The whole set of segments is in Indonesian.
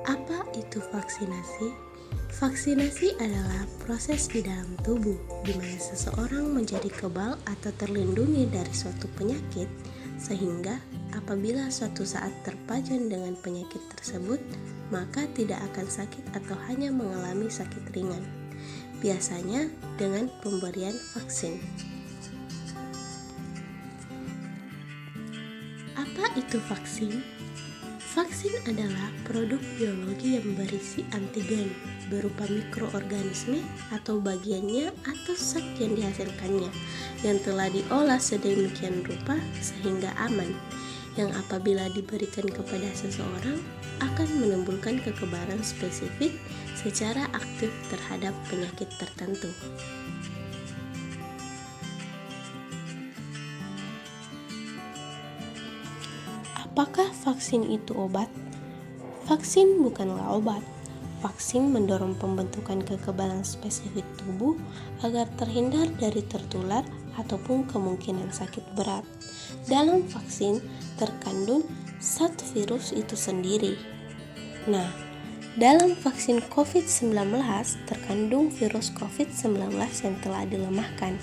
Apa itu vaksinasi? Vaksinasi adalah proses di dalam tubuh di mana seseorang menjadi kebal atau terlindungi dari suatu penyakit, sehingga apabila suatu saat terpajan dengan penyakit tersebut, maka tidak akan sakit atau hanya mengalami sakit ringan, biasanya dengan pemberian vaksin. Apa itu vaksin? Vaksin adalah produk biologi yang berisi antigen berupa mikroorganisme atau bagiannya atau zat yang dihasilkannya yang telah diolah sedemikian rupa sehingga aman, yang apabila diberikan kepada seseorang akan menimbulkan kekebalan spesifik secara aktif terhadap penyakit tertentu. Apakah vaksin itu obat? Vaksin bukanlah obat. Vaksin mendorong pembentukan kekebalan spesifik tubuh agar terhindar dari tertular ataupun kemungkinan sakit berat. Dalam vaksin terkandung zat virus itu sendiri. Nah, dalam vaksin COVID-19 terkandung virus COVID-19 yang telah dilemahkan.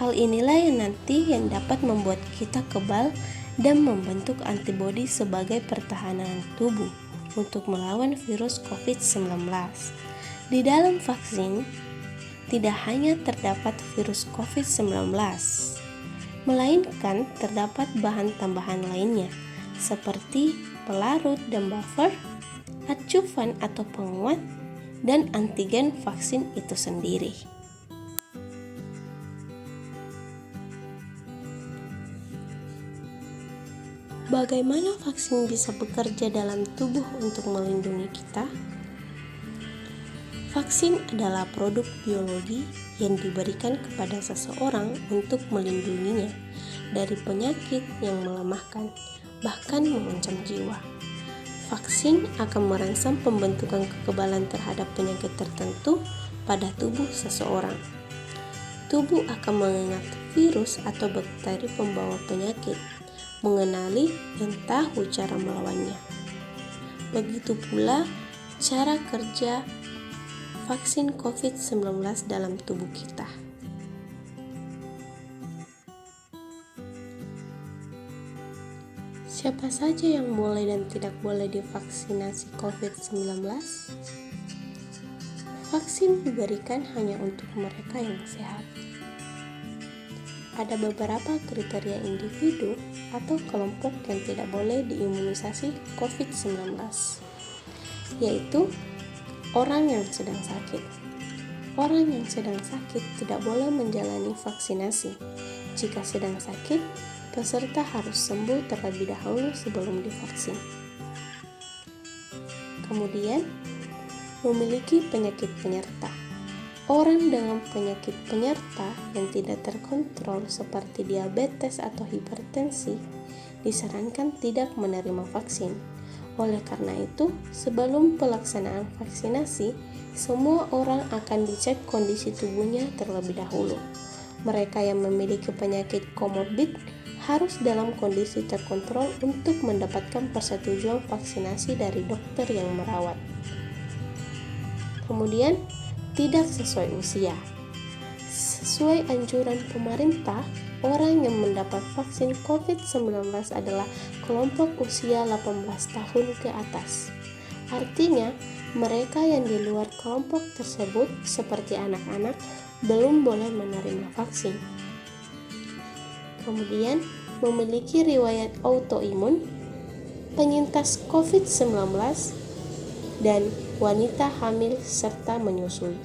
Hal inilah yang nanti yang dapat membuat kita kebal dan membentuk antibodi sebagai pertahanan tubuh untuk melawan virus COVID-19. Di dalam vaksin, tidak hanya terdapat virus COVID-19, melainkan terdapat bahan tambahan lainnya, seperti pelarut dan buffer, adjuvan atau penguat, dan antigen vaksin itu sendiri. Bagaimana vaksin bisa bekerja dalam tubuh untuk melindungi kita? Vaksin adalah produk biologi yang diberikan kepada seseorang untuk melindunginya dari penyakit yang melemahkan, bahkan mengancam jiwa. Vaksin akan merangsang pembentukan kekebalan terhadap penyakit tertentu pada tubuh seseorang. Tubuh akan mengingat virus atau bakteri pembawa penyakit, mengenali dan tahu cara melawannya. Begitu pula cara kerja vaksin COVID-19 dalam tubuh kita. Siapa saja yang boleh dan tidak boleh divaksinasi COVID-19? Vaksin diberikan hanya untuk mereka yang sehat. Ada beberapa kriteria individu atau kelompok yang tidak boleh diimunisasi COVID-19, yaitu orang yang sedang sakit. Orang yang sedang sakit tidak boleh menjalani vaksinasi. Jika sedang sakit, peserta harus sembuh terlebih dahulu sebelum divaksin. Kemudian, memiliki penyakit penyerta. Orang dengan penyakit penyerta yang tidak terkontrol seperti diabetes atau hipertensi disarankan tidak menerima vaksin. Oleh karena itu, sebelum pelaksanaan vaksinasi, semua orang akan dicek kondisi tubuhnya terlebih dahulu. Mereka yang memiliki penyakit komorbid harus dalam kondisi terkontrol untuk mendapatkan persetujuan vaksinasi dari dokter yang merawat. Kemudian, tidak sesuai usia. Sesuai anjuran pemerintah, orang yang mendapat vaksin COVID-19 adalah kelompok usia 18 tahun ke atas. Artinya, mereka yang di luar kelompok tersebut seperti anak-anak belum boleh menerima vaksin. Kemudian, memiliki riwayat autoimun, penyintas COVID-19, dan wanita hamil serta menyusui.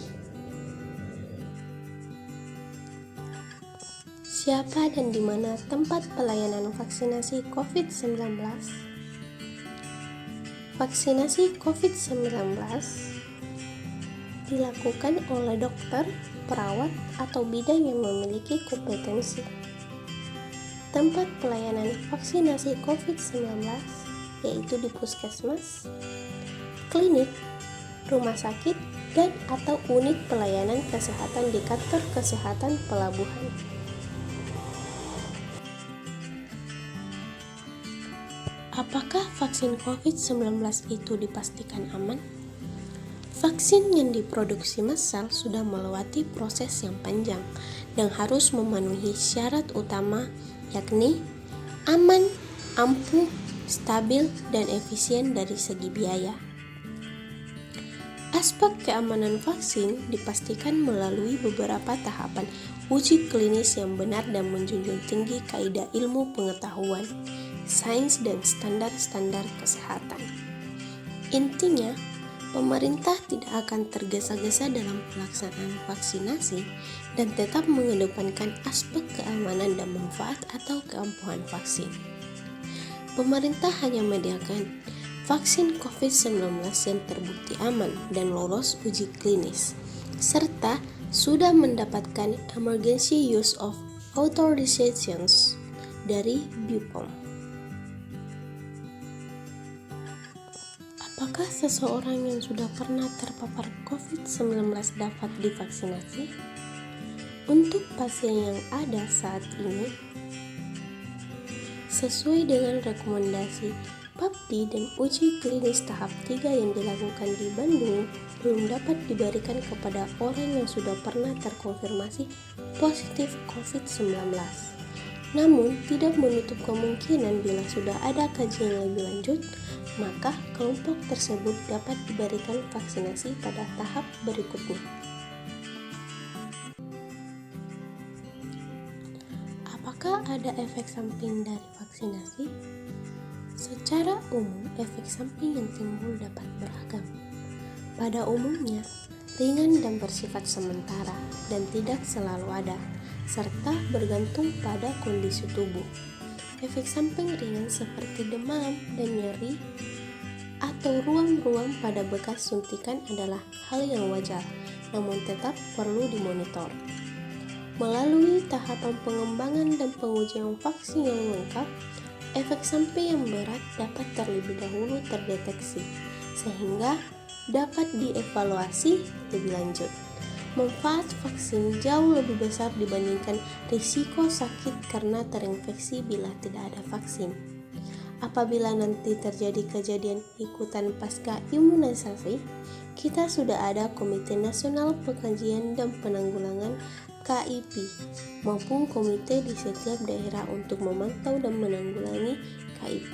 Siapa dan di mana tempat pelayanan vaksinasi COVID-19? Vaksinasi COVID-19 dilakukan oleh dokter, perawat, atau bidan yang memiliki kompetensi. Tempat pelayanan vaksinasi COVID-19 yaitu di puskesmas, klinik, rumah sakit, dan atau unit pelayanan kesehatan di kantor kesehatan pelabuhan. Apakah vaksin COVID-19 itu dipastikan aman? Vaksin yang diproduksi massal sudah melewati proses yang panjang dan harus memenuhi syarat utama, yakni aman, ampuh, stabil, dan efisien dari segi biaya. Aspek keamanan vaksin dipastikan melalui beberapa tahapan uji klinis yang benar dan menjunjung tinggi kaidah ilmu pengetahuan, sains, dan standar-standar kesehatan. Intinya, pemerintah tidak akan tergesa-gesa dalam pelaksanaan vaksinasi dan tetap mengedepankan aspek keamanan dan manfaat atau keampuhan vaksin. Pemerintah hanya menyediakan vaksin COVID-19 yang terbukti aman dan lolos uji klinis, serta sudah mendapatkan Emergency Use of Authorizations dari BPOM. Apakah seseorang yang sudah pernah terpapar COVID-19 dapat divaksinasi? Untuk pasien yang ada saat ini, sesuai dengan rekomendasi PAPDI dan uji klinis tahap 3 yang dilakukan di Bandung, belum dapat diberikan kepada orang yang sudah pernah terkonfirmasi positif COVID-19. Namun, tidak menutup kemungkinan bila sudah ada kajian lebih lanjut, maka kelompok tersebut dapat diberikan vaksinasi pada tahap berikutnya. Apakah ada efek samping dari vaksinasi? Secara umum, efek samping yang timbul dapat beragam. Pada umumnya, ringan dan bersifat sementara dan tidak selalu ada, serta bergantung pada kondisi tubuh. Efek samping ringan seperti demam dan nyeri atau ruam-ruam pada bekas suntikan adalah hal yang wajar, namun tetap perlu dimonitor. Melalui tahapan pengembangan dan pengujian vaksin yang lengkap, efek samping yang berat dapat terlebih dahulu terdeteksi, sehingga dapat dievaluasi lebih lanjut. Manfaat vaksin jauh lebih besar dibandingkan risiko sakit karena terinfeksi bila tidak ada vaksin. Apabila nanti terjadi kejadian ikutan pasca imunisasi, kita sudah ada Komite Nasional Pengkajian dan Penanggulangan KIP maupun komite di setiap daerah untuk memantau dan menanggulangi KIP.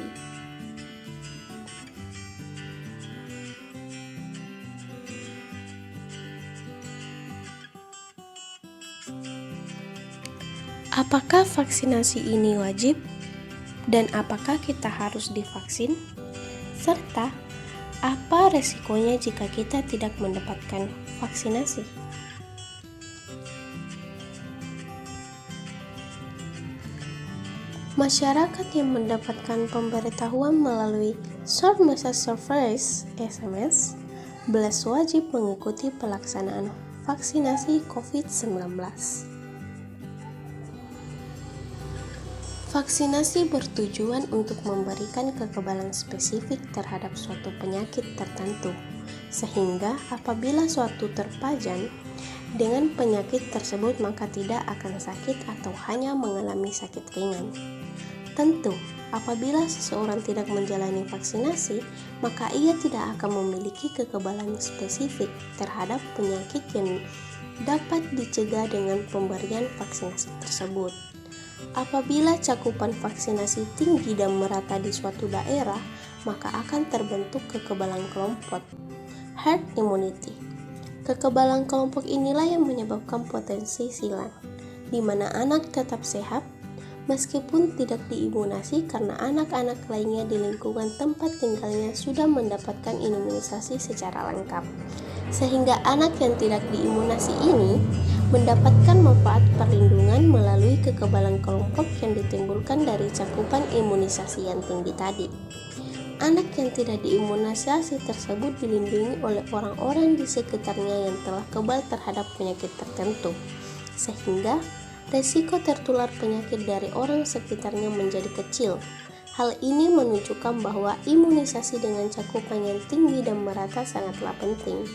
Apakah vaksinasi ini wajib? Dan apakah kita harus divaksin? Serta, apa resikonya jika kita tidak mendapatkan vaksinasi? Masyarakat yang mendapatkan pemberitahuan melalui Short Message Service (SMS) belas wajib mengikuti pelaksanaan vaksinasi COVID-19. Vaksinasi bertujuan untuk memberikan kekebalan spesifik terhadap suatu penyakit tertentu, sehingga apabila suatu terpajan dengan penyakit tersebut maka tidak akan sakit atau hanya mengalami sakit ringan. Tentu, apabila seseorang tidak menjalani vaksinasi, maka ia tidak akan memiliki kekebalan spesifik terhadap penyakit yang dapat dicegah dengan pemberian vaksinasi tersebut. Apabila cakupan vaksinasi tinggi dan merata di suatu daerah, maka akan terbentuk kekebalan kelompok, herd immunity. Kekebalan kelompok inilah yang menyebabkan potensi silang, di mana anak tetap sehat, meskipun tidak diimunisasi karena anak-anak lainnya di lingkungan tempat tinggalnya sudah mendapatkan imunisasi secara lengkap. Sehingga anak yang tidak diimunisasi ini mendapatkan manfaat perlindungan melalui kekebalan kelompok yang ditimbulkan dari cakupan imunisasi yang tinggi tadi. Anak yang tidak diimunisasi tersebut dilindungi oleh orang-orang di sekitarnya yang telah kebal terhadap penyakit tertentu, sehingga resiko tertular penyakit dari orang sekitarnya menjadi kecil. Hal ini menunjukkan bahwa imunisasi dengan cakupan yang tinggi dan merata sangatlah penting.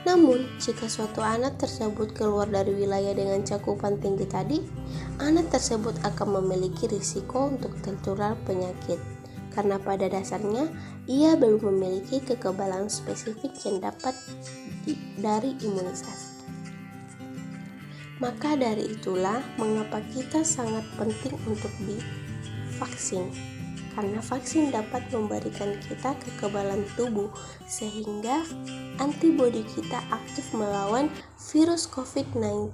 Namun, jika suatu anak tersebut keluar dari wilayah dengan cakupan tinggi tadi, anak tersebut akan memiliki risiko untuk tertular penyakit. karena pada dasarnya ia belum memiliki kekebalan spesifik yang dapat dari imunisasi. Maka dari itulah mengapa kita sangat penting untuk divaksin. Karena vaksin dapat memberikan kita kekebalan tubuh sehingga antibodi kita aktif melawan virus COVID-19